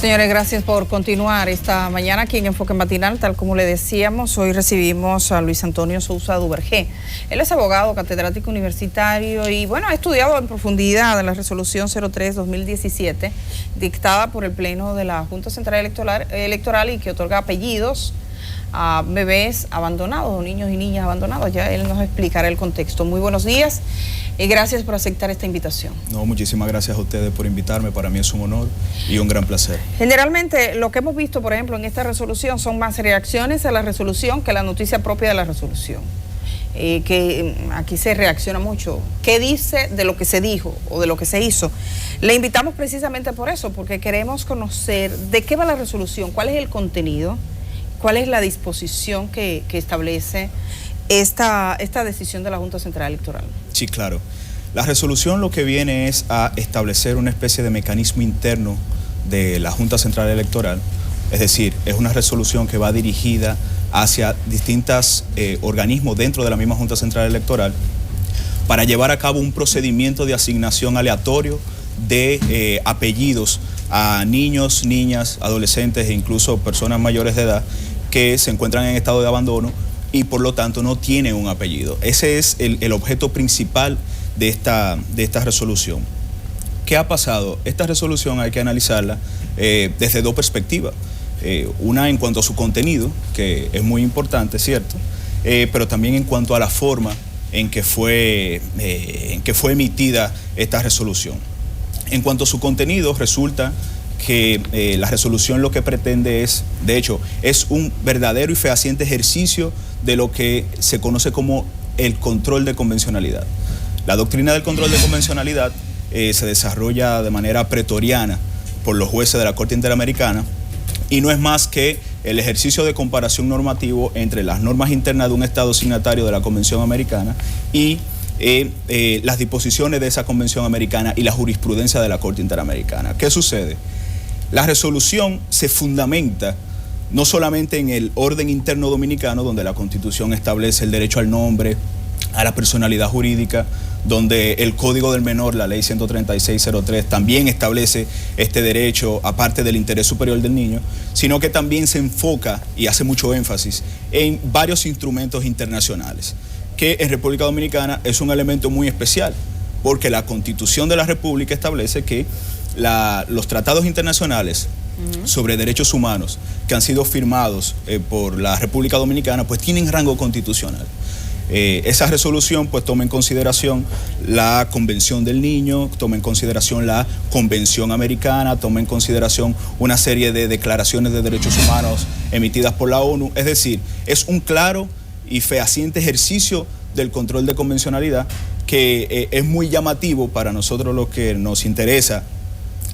Señores, gracias por continuar esta mañana aquí en Enfoque Matinal. Tal como le decíamos, hoy recibimos a Luis Antonio Sousa Duvergé. Él es abogado, catedrático universitario y, bueno, ha estudiado en profundidad la resolución 03-2017 dictada por el Pleno de la Junta Central Electoral y que otorga apellidos a bebés abandonados, niños y niñas abandonados. Ya él nos explicará el contexto. Muy buenos días y gracias por aceptar esta invitación. No, muchísimas gracias a ustedes por invitarme. Para mí es un honor y un gran placer. Generalmente lo que hemos visto, por ejemplo, en esta resolución son más reacciones a la resolución que la noticia propia de la resolución. Que aquí se reacciona mucho. ¿Qué dice de lo que se dijo o de lo que se hizo? Le invitamos precisamente por eso, porque queremos conocer de qué va la resolución, cuál es el contenido, cuál es la disposición que establece esta decisión de la Junta Central Electoral. Sí, claro. La resolución lo que viene es a establecer una especie de mecanismo interno de la Junta Central Electoral. Es decir, es una resolución que va dirigida hacia distintos organismos dentro de la misma Junta Central Electoral para llevar a cabo un procedimiento de asignación aleatorio de apellidos a niños, niñas, adolescentes e incluso personas mayores de edad que se encuentran en estado de abandono y por lo tanto no tienen un apellido. Ese es el objeto principal de esta resolución. ¿Qué ha pasado? Esta resolución hay que analizarla desde dos perspectivas. Una en cuanto a su contenido, que es muy importante, ¿cierto? Pero también en cuanto a la forma en que fue emitida esta resolución. En cuanto a su contenido, resulta que la resolución lo que pretende es, de hecho, es un verdadero y fehaciente ejercicio de lo que se conoce como el control de convencionalidad. La doctrina del control de convencionalidad se desarrolla de manera pretoriana por los jueces de la Corte Interamericana y no es más que el ejercicio de comparación normativo entre las normas internas de un Estado signatario de la Convención Americana y las disposiciones de esa Convención Americana y la jurisprudencia de la Corte Interamericana. ¿Qué sucede? La resolución se fundamenta no solamente en el orden interno dominicano, donde la Constitución establece el derecho al nombre, a la personalidad jurídica, donde el Código del Menor, la Ley 13603, también establece este derecho, aparte del interés superior del niño, sino que también se enfoca y hace mucho énfasis en varios instrumentos internacionales, que en República Dominicana es un elemento muy especial, porque la Constitución de la República establece que los tratados internacionales sobre derechos humanos que han sido firmados por la República Dominicana pues tienen rango constitucional. Esa resolución pues toma en consideración la Convención del Niño, toma en consideración la Convención Americana, toma en consideración una serie de declaraciones de derechos humanos emitidas por la ONU. Es decir, es un claro y fehaciente ejercicio del control de convencionalidad que es muy llamativo para nosotros los que nos interesa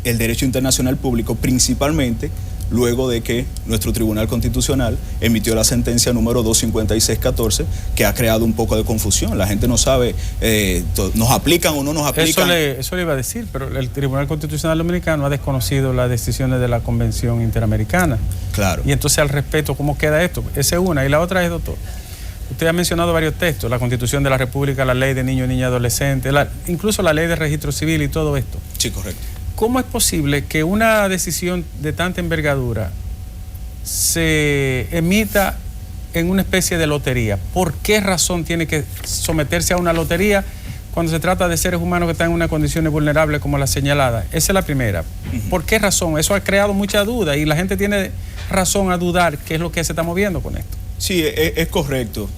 el derecho internacional público, principalmente luego de que nuestro Tribunal Constitucional emitió la sentencia número 25614, que ha creado un poco de confusión. La gente no sabe, ¿nos aplican o no nos aplican? Eso le iba a decir, pero el Tribunal Constitucional Dominicano ha desconocido las decisiones de la Convención Interamericana. Claro. Y entonces, al respecto, ¿cómo queda esto? Esa es una. Y la otra es, doctor, usted ha mencionado varios textos, la Constitución de la República, la Ley de Niño y Niña Adolescente, incluso la Ley de Registro Civil y todo esto. Sí, correcto. ¿Cómo es posible que una decisión de tanta envergadura se emita en una especie de lotería? ¿Por qué razón tiene que someterse a una lotería cuando se trata de seres humanos que están en una condición vulnerable como la señalada? Esa es la primera. ¿Por qué razón? Eso ha creado mucha duda y la gente tiene razón a dudar qué es lo que se está moviendo con esto. Sí, es correcto.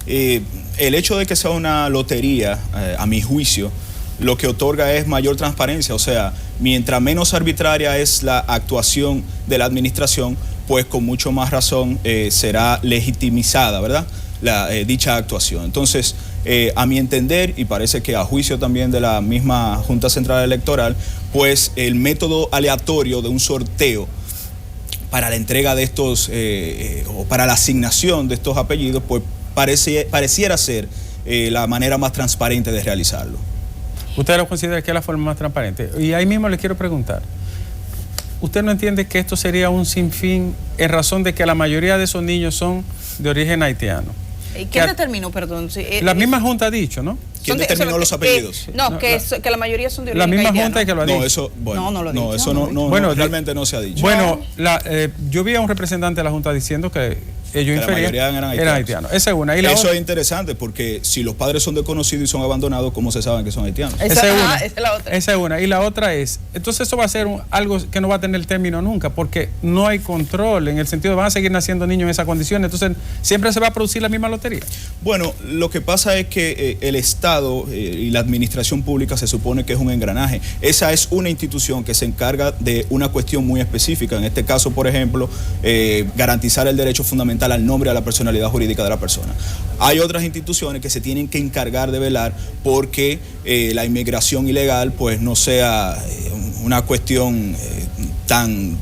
El hecho de que sea una lotería, a mi juicio, lo que otorga es mayor transparencia, o sea, mientras menos arbitraria es la actuación de la administración, pues con mucho más razón será legitimizada, ¿verdad?, dicha actuación. Entonces, a mi entender, y parece que a juicio también de la misma Junta Central Electoral, pues el método aleatorio de un sorteo para la entrega de estos, o para la asignación de estos apellidos, pues pareciera ser la manera más transparente de realizarlo. ¿Usted lo considera que es la forma más transparente? Y ahí mismo le quiero preguntar, ¿usted no entiende que esto sería un sinfín en razón de que la mayoría de esos niños son de origen haitiano? ¿Y quién determinó, perdón? La misma Junta ha dicho, ¿no? ¿Quién determinó los apellidos? Que la mayoría son de la origen misma haitiano. Junta que lo ha dicho. No, eso, bueno, no lo ha dicho. Eso no, bueno, realmente no se ha dicho. Bueno, yo vi a un representante de la Junta diciendo que ellos inferían eran haitianos. Esa es una. Y eso es interesante porque si los padres son desconocidos y son abandonados, ¿cómo se saben que son haitianos? Esa es la otra. Esa es una. Y la otra es, entonces eso va a ser algo que no va a tener término nunca, porque no hay control, en el sentido de van a seguir naciendo niños en esa condición, entonces siempre se va a producir la misma lotería. Bueno, lo que pasa es que el Estado y la administración pública se supone que es un engranaje. Esa es una institución que se encarga de una cuestión muy específica. En este caso, por ejemplo, garantizar el derecho fundamental al nombre y a la personalidad jurídica de la persona. Hay otras instituciones que se tienen que encargar de velar porque la inmigración ilegal pues no sea una cuestión tan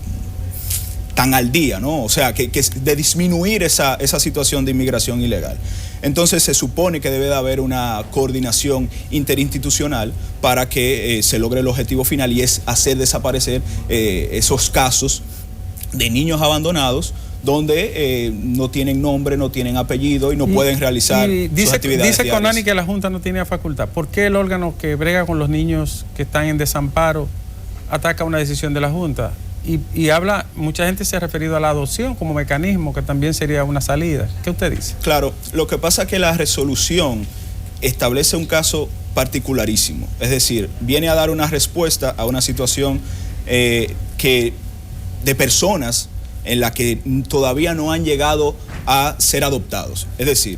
al día, ¿no? O sea, que de disminuir esa situación de inmigración ilegal. Entonces se supone que debe de haber una coordinación interinstitucional para que se logre el objetivo final, y es hacer desaparecer esos casos de niños abandonados donde no tienen nombre, no tienen apellido y no pueden realizar sus actividades dice diarias. Conani que la Junta no tiene facultad. ¿Por qué el órgano que brega con los niños que están en desamparo ataca una decisión de la Junta? Y habla, mucha gente se ha referido a la adopción como mecanismo, que también sería una salida. ¿Qué usted dice? Claro, lo que pasa es que la resolución establece un caso particularísimo. Es decir, viene a dar una respuesta a una situación de personas en la que todavía no han llegado a ser adoptados. Es decir,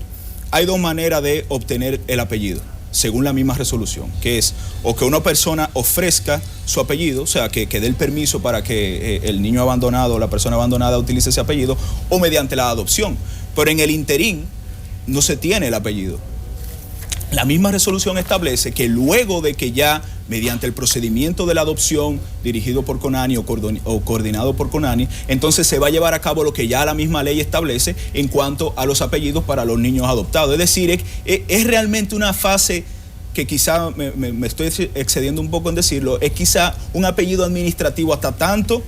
hay dos maneras de obtener el apellido, según la misma resolución, que es o que una persona ofrezca su apellido, o sea, que dé el permiso para que el niño abandonado o la persona abandonada utilice ese apellido, o mediante la adopción. Pero en el interín no se tiene el apellido. La misma resolución establece que luego de que ya, mediante el procedimiento de la adopción dirigido por Conani o coordinado por Conani, entonces se va a llevar a cabo lo que ya la misma ley establece en cuanto a los apellidos para los niños adoptados. Es decir, es realmente una fase que quizá me estoy excediendo un poco en decirlo, es quizá un apellido administrativo hasta tanto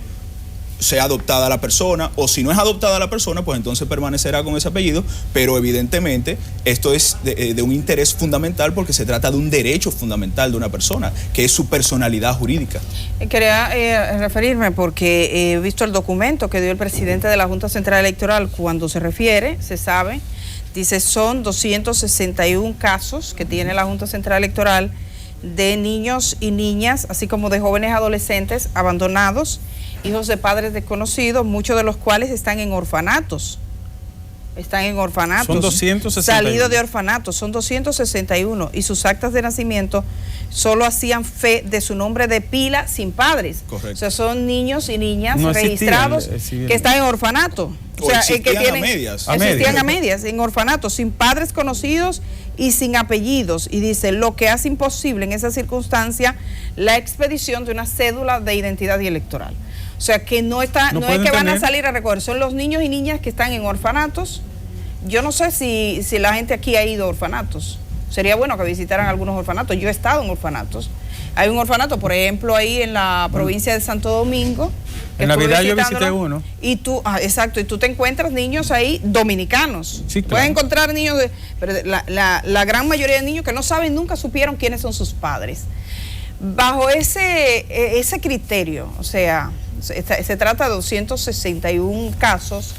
sea adoptada la persona, o si no es adoptada la persona, pues entonces permanecerá con ese apellido, pero evidentemente esto es de un interés fundamental porque se trata de un derecho fundamental de una persona, que es su personalidad jurídica. Quería referirme porque he visto el documento que dio el presidente de la Junta Central Electoral cuando se refiere, se sabe, dice son 261 casos que tiene la Junta Central Electoral de niños y niñas, así como de jóvenes adolescentes abandonados, hijos de padres desconocidos, muchos de los cuales están en orfanatos. Están en orfanatos. Son 261. Salidos de orfanatos, son 261. Y sus actas de nacimiento solo hacían fe de su nombre de pila sin padres. Correcto. O sea, son niños y niñas registrados que están en orfanato. O sea, existían a medias, en orfanatos, sin padres conocidos y sin apellidos. Y dice, lo que hace imposible en esa circunstancia la expedición de una cédula de identidad y electoral. O sea, que no es que van a salir a recoger, son los niños y niñas que están en orfanatos. Yo no sé si la gente aquí ha ido a orfanatos. Sería bueno que visitaran algunos orfanatos. Yo he estado en orfanatos. Hay un orfanato, por ejemplo, ahí en la provincia de Santo Domingo. En Navidad yo visité uno. Y tú, exacto, y tú te encuentras niños ahí dominicanos. Sí, claro. Puedes encontrar niños, pero la gran mayoría de niños que no saben, nunca supieron quiénes son sus padres. Bajo ese criterio, o sea, se trata de 261 casos.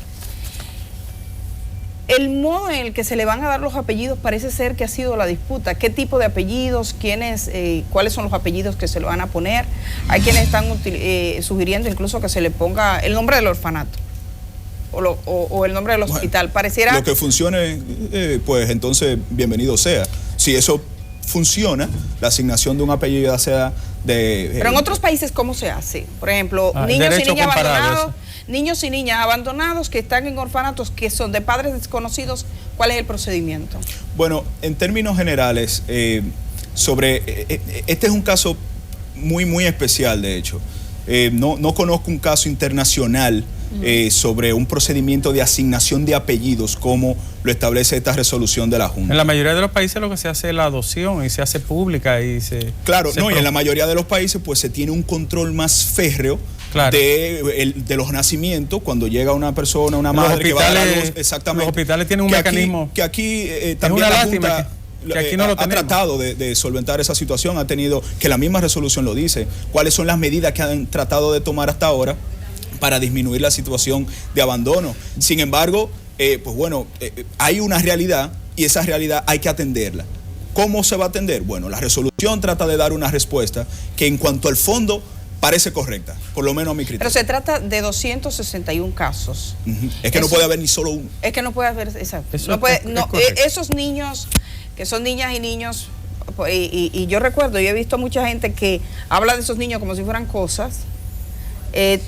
El modo en el que se le van a dar los apellidos parece ser que ha sido la disputa. ¿Qué tipo de apellidos? ¿Cuáles son los apellidos que se le van a poner? Hay quienes están sugiriendo incluso que se le ponga el nombre del orfanato o el nombre del hospital. Pareciera... Lo que funcione, pues entonces bienvenido sea. Si eso funciona, la asignación de un apellido ya sea de... Pero en otros países, ¿cómo se hace? Por ejemplo, niños y niñas abandonados. Niños y niñas abandonados que están en orfanatos, que son de padres desconocidos, ¿cuál es el procedimiento? Bueno, en términos generales, este es un caso muy, muy especial, de hecho. No conozco un caso internacional sobre un procedimiento de asignación de apellidos como lo establece esta resolución de la Junta. En la mayoría de los países lo que se hace es la adopción y se hace pública y se... Claro, y en la mayoría de los países pues se tiene un control más férreo claro, de los nacimientos, cuando llega una persona, una madre que va a dar a luz, exactamente. Los hospitales tienen un mecanismo. Que aquí también la Junta que aquí no lo ha tratado de solventar esa situación, ha tenido, que la misma resolución lo dice, cuáles son las medidas que han tratado de tomar hasta ahora para disminuir la situación de abandono. Sin embargo, pues bueno, hay una realidad y esa realidad hay que atenderla. ¿Cómo se va a atender? Bueno, la resolución trata de dar una respuesta que en cuanto al fondo parece correcta, por lo menos a mi criterio. Pero se trata de 261 casos. Es que no puede haber ni solo uno. Es que no puede haber, exacto. Eso no puede, es no, esos niños, que son niñas y niños, y yo recuerdo, yo he visto mucha gente que habla de esos niños como si fueran cosas,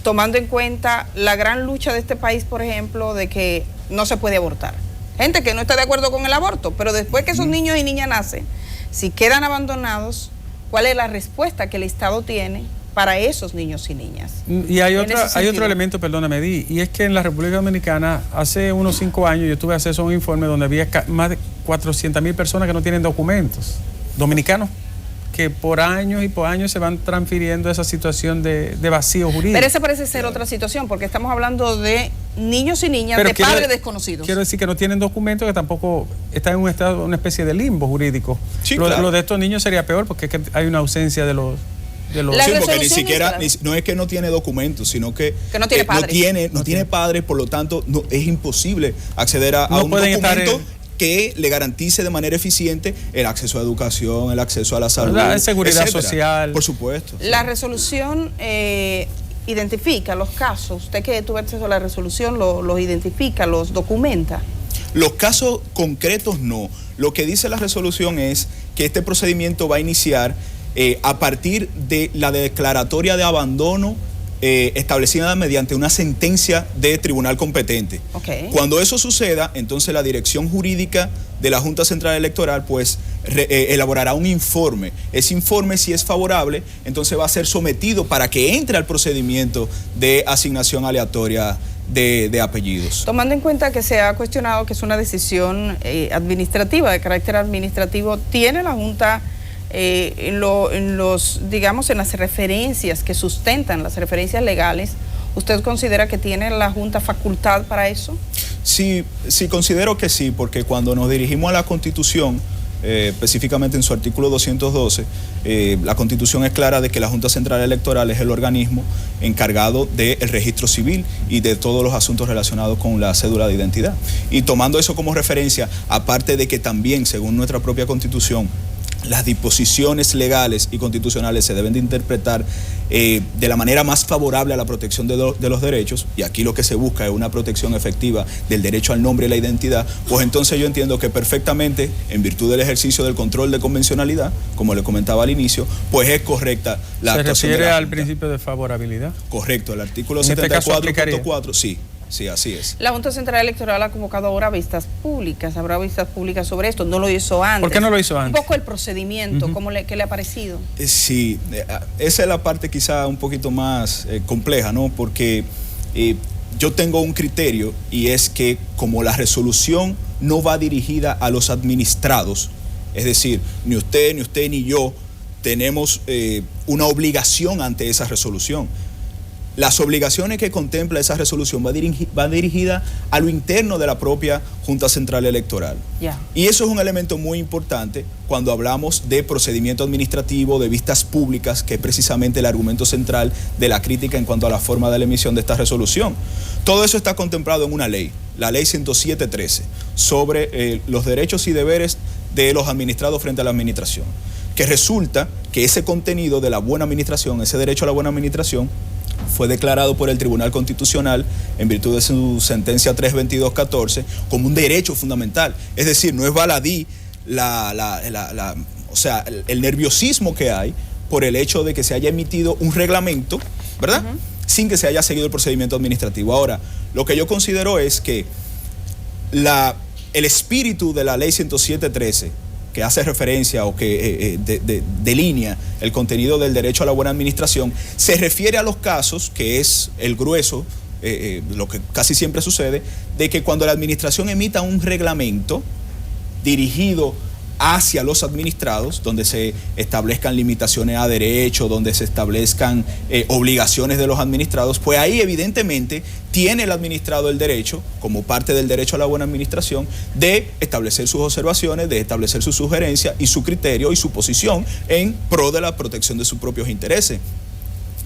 tomando en cuenta la gran lucha de este país, por ejemplo, de que no se puede abortar. Gente que no está de acuerdo con el aborto, pero después que esos niños y niñas nacen, si quedan abandonados, ¿cuál es la respuesta que el Estado tiene para esos niños y niñas? Y hay otro elemento, perdóname, Di, y es que en la República Dominicana, hace unos 5 años, yo tuve acceso a un informe donde había más de 400.000 personas que no tienen documentos, dominicanos, que por años y por años se van transfiriendo esa situación de vacío jurídico. Pero esa parece ser otra situación, porque estamos hablando de niños y niñas de padres desconocidos. Quiero decir que no tienen documentos, que tampoco están en un estado, una especie de limbo jurídico. Sí, claro. Lo de estos niños sería peor porque es que hay una ausencia de los... Sí, porque ni siquiera, no es que no tiene documentos, sino que no tiene padres. No tiene padres, por lo tanto es imposible acceder a un documento que le garantice de manera eficiente el acceso a educación, el acceso a la salud, la seguridad etcétera. Social. Por supuesto. La resolución identifica los casos. Usted que tuvo acceso a la resolución, los identifica, los documenta. Los casos concretos no. Lo que dice la resolución es que este procedimiento va a iniciar a partir de la declaratoria de abandono establecida mediante una sentencia de tribunal competente. Okay. Cuando eso suceda, entonces la dirección jurídica de la Junta Central Electoral pues elaborará un informe. Ese informe, si es favorable, entonces va a ser sometido para que entre al procedimiento de asignación aleatoria de apellidos. Tomando en cuenta que se ha cuestionado que es una decisión administrativa, de carácter administrativo, ¿tiene la Junta en las referencias que sustentan las referencias legales, usted considera que tiene la Junta facultad para eso? Sí, considero que sí, porque cuando nos dirigimos a la Constitución, específicamente en su artículo 212, la Constitución es clara de que la Junta Central Electoral es el organismo encargado del registro civil y de todos los asuntos relacionados con la cédula de identidad. Y tomando eso como referencia, aparte de que también, según nuestra propia Constitución, las disposiciones legales y constitucionales se deben de interpretar de la manera más favorable a la protección de los derechos, y aquí lo que se busca es una protección efectiva del derecho al nombre y la identidad, pues entonces yo entiendo que perfectamente, en virtud del ejercicio del control de convencionalidad, como le comentaba al inicio, pues es correcta la actuación. ¿Se refiere al principio de favorabilidad? Correcto, el artículo en 74.4, sí. Sí, así es. La Junta Central Electoral ha convocado ahora vistas públicas, habrá vistas públicas sobre esto, no lo hizo antes. ¿Por qué no lo hizo antes? Un poco el procedimiento, ¿qué le ha parecido? Sí, esa es la parte quizá un poquito más compleja, ¿no? Porque yo tengo un criterio y es que como la resolución no va dirigida a los administrados, es decir, ni usted ni yo tenemos una obligación ante esa resolución. Las obligaciones que contempla esa resolución va dirigida a lo interno de la propia Junta Central Electoral. Yeah. Y eso es un elemento muy importante cuando hablamos de procedimiento administrativo, de vistas públicas, que es precisamente el argumento central de la crítica en cuanto a la forma de la emisión de esta resolución. Todo eso está contemplado en una ley, la ley 107.13, sobre los derechos y deberes de los administrados frente a la administración, que resulta que ese contenido de la buena administración, ese derecho a la buena administración, fue declarado por el Tribunal Constitucional en virtud de su sentencia 322-14 como un derecho fundamental. Es decir, no es baladí el nerviosismo que hay por el hecho de que se haya emitido un reglamento, ¿verdad? Sin que se haya seguido el procedimiento administrativo. Ahora, lo que yo considero es que el espíritu de la ley 107.13, que hace referencia o que delinea el contenido del derecho a la buena administración, se refiere a los casos, que es el grueso, lo que casi siempre sucede, de que cuando la administración emita un reglamento dirigido hacia los administrados, donde se establezcan limitaciones a derechos, donde se establezcan obligaciones de los administrados, pues ahí evidentemente tiene el administrado el derecho, como parte del derecho a la buena administración, de establecer sus observaciones, de establecer sus sugerencias y su criterio y su posición en pro de la protección de sus propios intereses.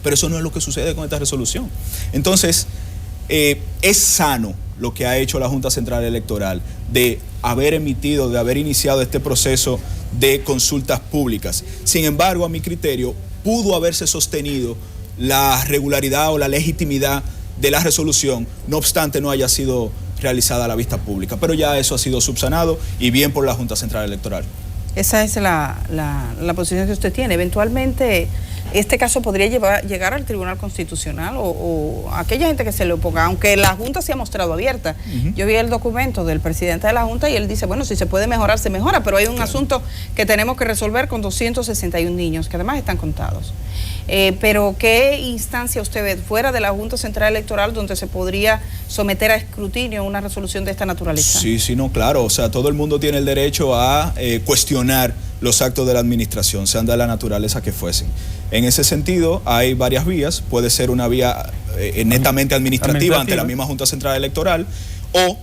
Pero eso no es lo que sucede con esta resolución. Entonces, es sano lo que ha hecho la Junta Central Electoral de haber emitido, de haber iniciado este proceso de consultas públicas. Sin embargo, a mi criterio, pudo haberse sostenido la regularidad o la legitimidad de la resolución, no obstante no haya sido realizada a la vista pública. Pero ya eso ha sido subsanado y bien por la Junta Central Electoral. Esa es la posición que usted tiene. Eventualmente, este caso podría llegar al Tribunal Constitucional o aquella gente que se le oponga, aunque la Junta se ha mostrado abierta. Yo vi el documento del presidente de la Junta y él dice, bueno, si se puede mejorar, se mejora, pero hay un asunto que tenemos que resolver con 261 niños, que además están contados. Pero ¿qué instancia usted ve fuera de la Junta Central Electoral donde se podría someter a escrutinio una resolución de esta naturaleza? Sí, no, claro. O sea, todo el mundo tiene el derecho a cuestionar los actos de la administración, sean de la naturaleza que fuesen. En ese sentido, hay varias vías. Puede ser una vía netamente administrativa ante la misma Junta Central Electoral o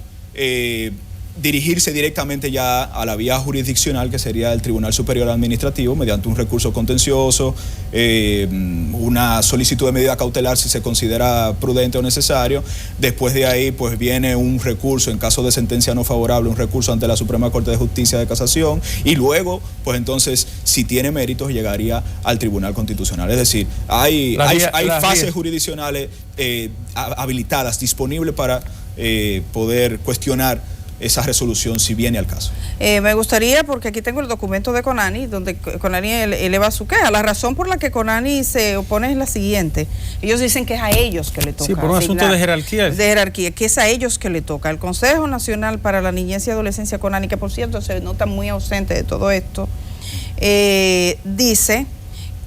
dirigirse directamente ya a la vía jurisdiccional, que sería el Tribunal Superior Administrativo, mediante un recurso contencioso, una solicitud de medida cautelar si se considera prudente o necesario. Después de ahí, pues viene un recurso, en caso de sentencia no favorable, un recurso ante la Suprema Corte de Justicia de Casación, y luego, pues entonces, si tiene méritos, llegaría al Tribunal Constitucional. Es decir, hay fases jurisdiccionales habilitadas, disponibles para poder cuestionar esa resolución si viene al caso. Me gustaría, porque aquí tengo el documento de Conani, donde Conani eleva su queja. La razón por la que Conani se opone es la siguiente. Ellos dicen que es a ellos que le toca. Sí, por un asunto de jerarquía. De jerarquía, que es a ellos que le toca. El Consejo Nacional para la Niñez y Adolescencia, Conani, que por cierto se nota muy ausente de todo esto, dice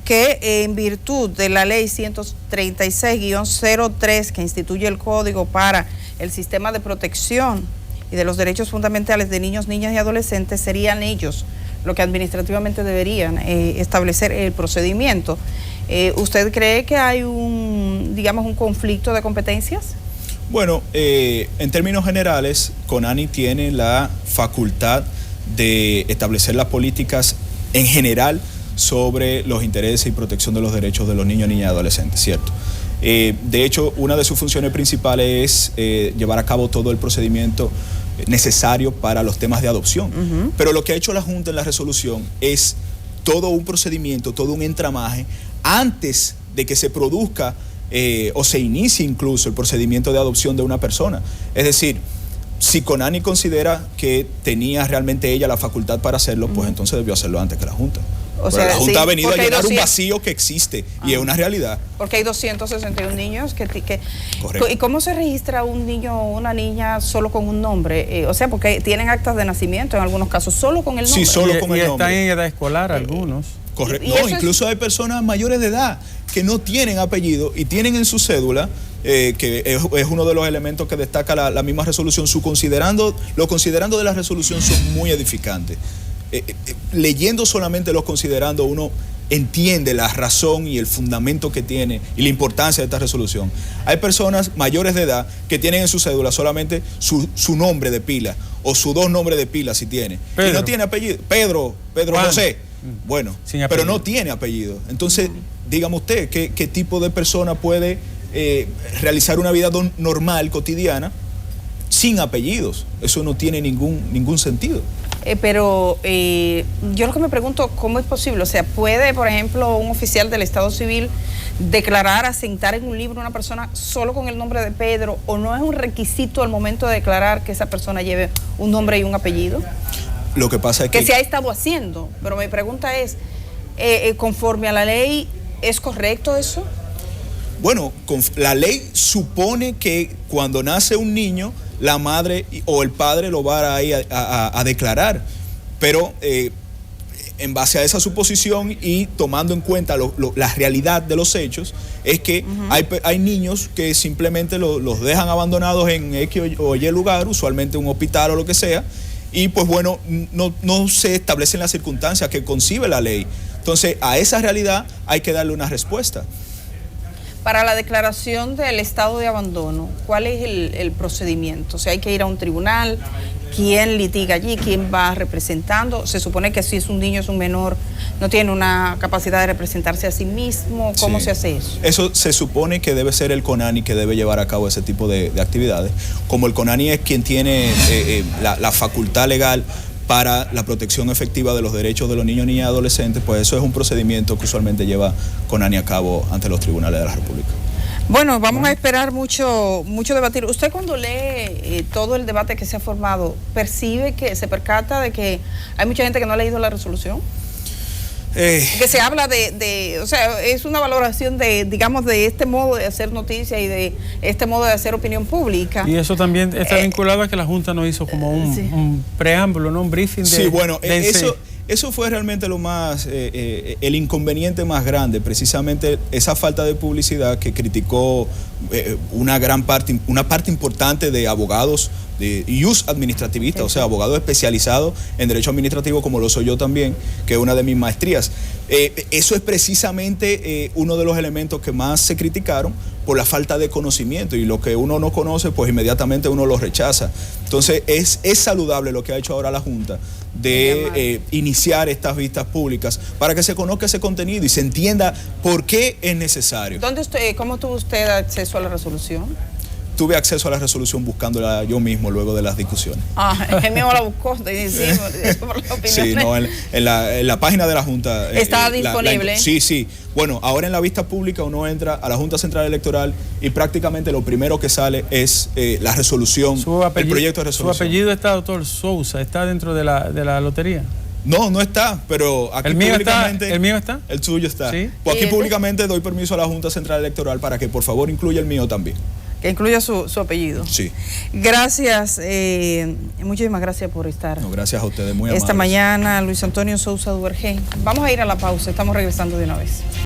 que en virtud de la ley 136-03 que instituye el Código para el Sistema de Protección y de los derechos fundamentales de niños, niñas y adolescentes, serían ellos los que administrativamente deberían establecer el procedimiento. ¿Usted cree que hay un conflicto de competencias? Bueno, en términos generales, Conani tiene la facultad de establecer las políticas en general sobre los intereses y protección de los derechos de los niños, niñas y adolescentes, ¿cierto? De hecho, una de sus funciones principales es llevar a cabo todo el procedimiento necesario para los temas de adopción. Pero lo que ha hecho la Junta en la resolución es todo un procedimiento, todo un entramaje antes de que se produzca o se inicie incluso el procedimiento de adopción de una persona. Es decir, si Conani considera que tenía realmente ella la facultad para hacerlo, pues entonces debió hacerlo antes que la Junta. O sea, la Junta ha venido a llenar un vacío que existe y es una realidad. Porque hay 261 niños que Correcto. ¿Y cómo se registra un niño o una niña solo con un nombre? O sea, porque tienen actas de nacimiento en algunos casos, solo con el nombre. Sí, solo con el nombre. Están en edad escolar algunos. Correcto. No, incluso hay personas mayores de edad que no tienen apellido y tienen en su cédula, que es uno de los elementos que destaca la misma resolución, lo considerando de la resolución son muy edificantes. Leyendo solamente los considerando, uno entiende la razón y el fundamento que tiene y la importancia de esta resolución. Hay personas mayores de edad que tienen en su cédula solamente su nombre de pila o sus dos nombres de pila si tiene. Pedro. Y no tiene apellido. Pedro Juan. José. Bueno, pero no tiene apellido. Entonces, dígame usted, ¿qué tipo de persona puede realizar una vida normal, cotidiana, sin apellidos? Eso no tiene ningún sentido. Pero yo lo que me pregunto, ¿cómo es posible? O sea, ¿puede, por ejemplo, un oficial del Estado Civil declarar, asentar en un libro a una persona solo con el nombre de Pedro, o no es un requisito al momento de declarar que esa persona lleve un nombre y un apellido? Lo que pasa es que se ha estado haciendo, pero mi pregunta es, ¿conforme a la ley es correcto eso? Bueno, la ley supone que cuando nace un niño, la madre o el padre lo va a declarar, pero en base a esa suposición y tomando en cuenta la realidad de los hechos, es que hay niños que simplemente los dejan abandonados en X o Y lugar, usualmente un hospital o lo que sea, y pues bueno, no se establecen las circunstancias que concibe la ley. Entonces, a esa realidad hay que darle una respuesta. Para la declaración del estado de abandono, ¿cuál es el procedimiento? O sea, hay que ir a un tribunal, ¿quién litiga allí? ¿Quién va representando? Se supone que si es un niño, es un menor, no tiene una capacidad de representarse a sí mismo. ¿Cómo se hace eso? Eso se supone que debe ser el CONANI que debe llevar a cabo ese tipo de actividades. Como el CONANI es quien tiene la facultad legal para la protección efectiva de los derechos de los niños, niñas y adolescentes, pues eso es un procedimiento que usualmente lleva CONANI a cabo ante los tribunales de la República. Bueno, vamos a esperar mucho debatir. Usted cuando lee todo el debate que se ha formado, ¿percibe que se percata de que hay mucha gente que no ha leído la resolución? Que se habla o sea, es una valoración digamos, de este modo de hacer noticia y de este modo de hacer opinión pública. Y eso también está vinculado a que la Junta no hizo como un preámbulo, ¿no? Un briefing de... Sí, bueno, eso fue realmente lo más, el inconveniente más grande, precisamente esa falta de publicidad que criticó una parte importante de abogados de ius administrativista, o sea, abogado especializado en derecho administrativo, como lo soy yo también, que es una de mis maestrías. Eso es precisamente uno de los elementos que más se criticaron por la falta de conocimiento, y lo que uno no conoce, pues inmediatamente uno lo rechaza. Entonces, es saludable lo que ha hecho ahora la Junta de iniciar estas vistas públicas para que se conozca ese contenido y se entienda por qué es necesario. ¿Cómo tuvo usted acceso a la resolución? Tuve acceso a la resolución buscándola yo mismo luego de las discusiones. Él mismo la buscó, Sí, no, en la página de la Junta. ¿Está disponible? Sí. Bueno, ahora en la vista pública uno entra a la Junta Central Electoral y prácticamente lo primero que sale es la resolución, el proyecto de resolución. ¿Su apellido está, doctor Sousa, está dentro de la lotería? No está, pero aquí públicamente... ¿El mío está? El suyo está. ¿Sí? Pues aquí públicamente doy permiso a la Junta Central Electoral para que por favor incluya el mío también. Que incluya su apellido. Sí. Gracias, muchísimas gracias por estar. No, gracias a ustedes, muy amables. Esta mañana, Luis Antonio Sousa Duvergé. Vamos a ir a la pausa, estamos regresando de una vez.